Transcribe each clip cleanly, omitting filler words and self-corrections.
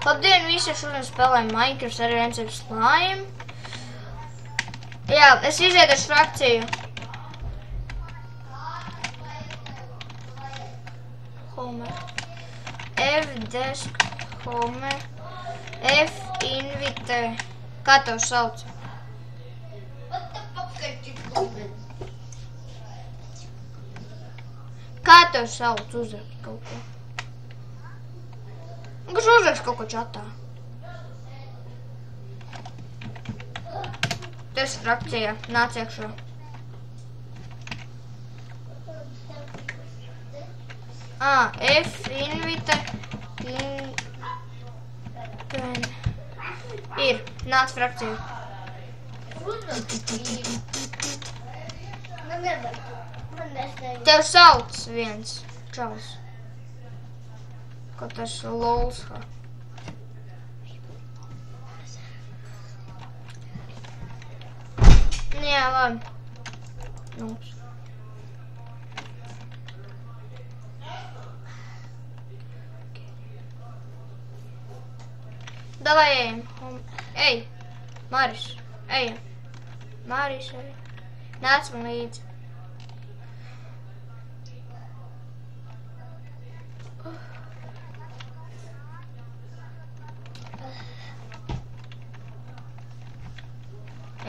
Labdien, visi šodien spēlējam Minecraft ar MC Slime. Jā, es iziedušu frakciju. Home. F-desk, home. F-invite. Kā tev sauc? Kā tev sauc? Uzrakst kaut ko. Kas uzrakst kaut ko čatā? Tu esi frakcijā. Nāc iekšā. F-invite. Ir. Nāc frakcijā. Tev sauc viens čals. Ko tas lols. Jā, labi. Nūps. Davai ejam. Ej, Maris, ejam. Maris, ej. Nāc man līdzi.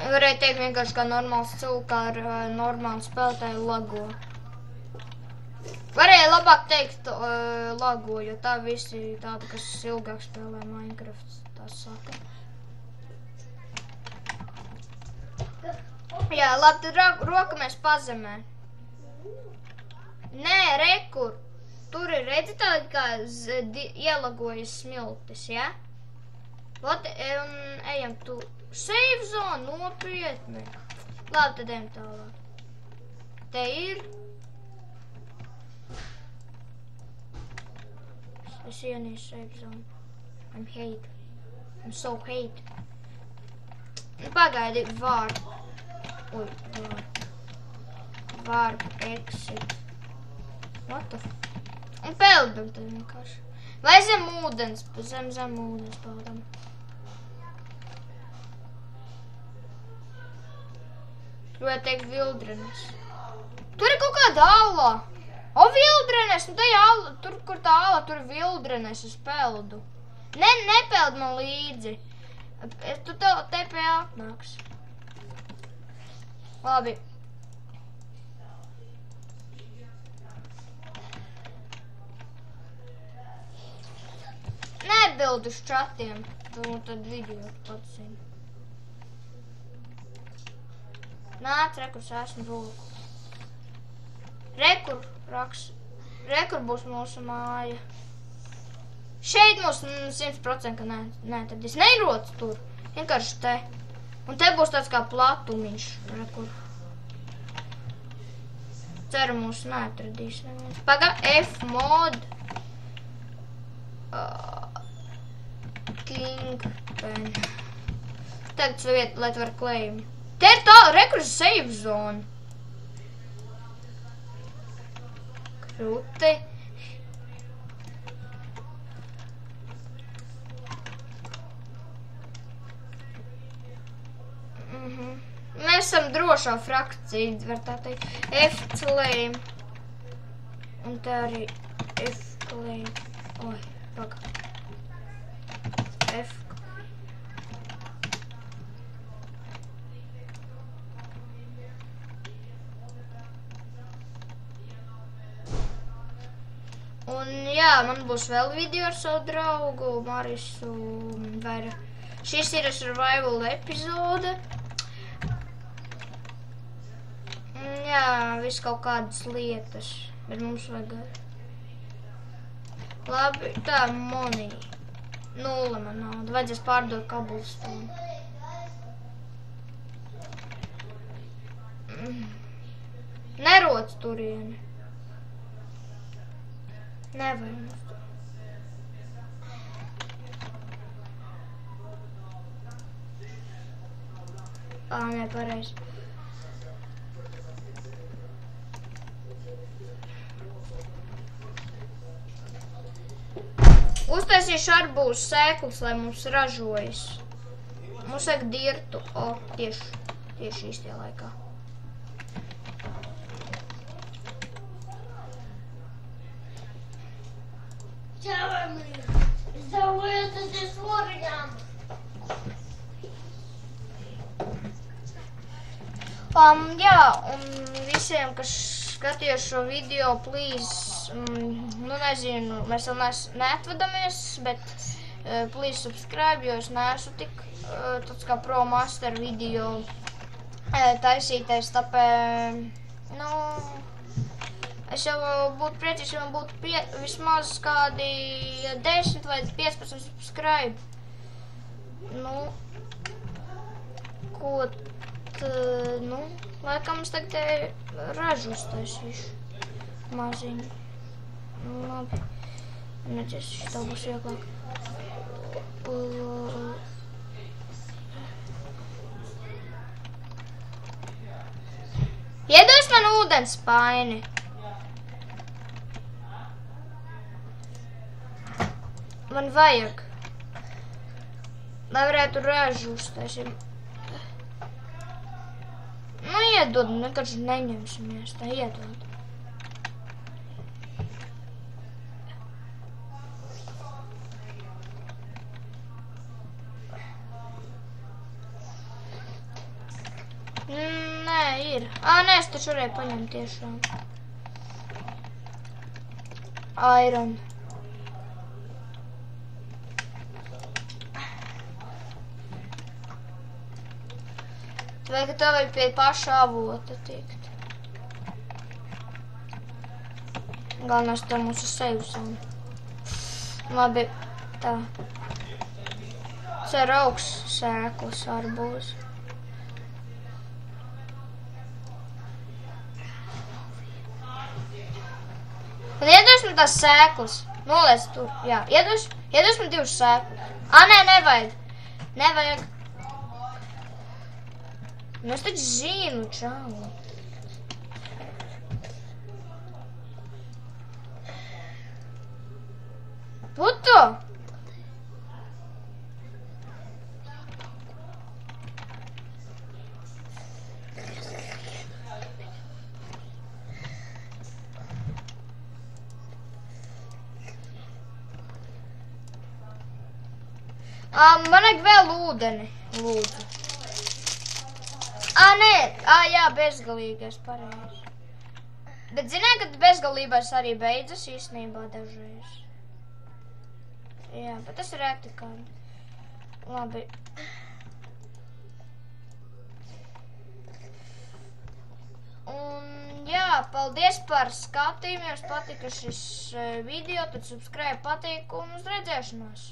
Varēja teikt vienkārši kā normāls cilvēks ar normālu spēlētāju lago. Varēja labāk teikt lago, jo tā visi tādi, kas ilgāk spēlē Minecraft, tā saka. Jā, labi, tad rokamies pazemē. Nē, rekur. Tur ir redzi tādi kā ielagojas smiltis, ja? Vat, un ejam tu. Save zone, nopietni. Labi, tad ejam tālāk. Te ir. Es ienīšu save zone. I'm hate. I'm so hate. Pagaidi, warp. Ui, warp. Warp, exit. What the f... Un peldam tad vienkārši. Vai zem ūdens? Zem ūdens peldam. Gribētu teikt Wilderness. Tur ir kaut kāda ala. O, Wilderness! Nu, te ala. Tur, kur tā ala, tur ir Wilderness. Es peldu. Nepeld man līdzi. Tu te pie atnāks. Labi. Nebildu uz čatiem. Tad video pats zinu. Nāc, rekurs, esmu roku. Rekur raks. Rekur būs mūsu māja. Šeit mūs 100%, ka nē, tad es nerocu tur. Vienkārši te. Un te būs tāds kā platumiņš. Rekur. Ceru mūs neatradīs neviens. Paga, F-mod. Kingpen. Tagad savu vietu, lai tu var claim. Te ir tā, rekurs save zone. Krūti. Mēs esam drošā frakcija, var tā teikt. F-claim. Un te arī F-claim. Oi, paga. F. Un jā, man būs vēl video ar savu draugu, Marisu. Šis ir survival epizode. Jā, viss kaut kādas lietas, bet mums vajag. Labi, tā money. 0 man nauda. Vajadzēs pārdot cobblestone. Neroc turieni. Nevar mums tur. Nē, pareizi. Uztaisīšu arbūzu sēklas, lai mums ražojas. Mums vajag dirtu. O, tieši īstajā laikā. Jā, un visiem, kas skatījos šo video, please, nezinu, mēs vēl neatvadamies, bet please subscribe, jo es neesmu tik tāds kā pro master video taisītais, tāpēc, es jau būtu priecīgs, ja man būtu vismaz kādi 10 vai 15 subscribe. Laikam es tagad ražus taisīšu maziņu. Labi. Neķers, šitā būs vieglāk. Iedos man ūdens paini. Man vajag. Lai varētu ražu uztaisīt. Iedod, nekad neņemsimies, tā iedod. Nē, ir. Nē, es taču varēju paņemt tiešām. Iron. Vai ka tev vajag pie paša avota tikt? Galvenais tev mūsu sejusam. Labi, tā. Tas ir augsts sēklas arbūs. Un iedos man tās sēklas. Noliec tur, jā. Iedos man 2 sēklas. Nē, nevajag. Nevajag. Es taču zinu, čau. Puto! Man vajag vēl ūdeni, lūdzu. Nē, jā, bezgalīgais, pareizi. Bet zināji, ka bezgalībās arī beidzas īstenībā dažreiz. Jā, bet tas ir reti kādi. Labi. Un jā, paldies par skatījumu, ja jums patika šis video, tad subscribe patīk un uz redzēšanos.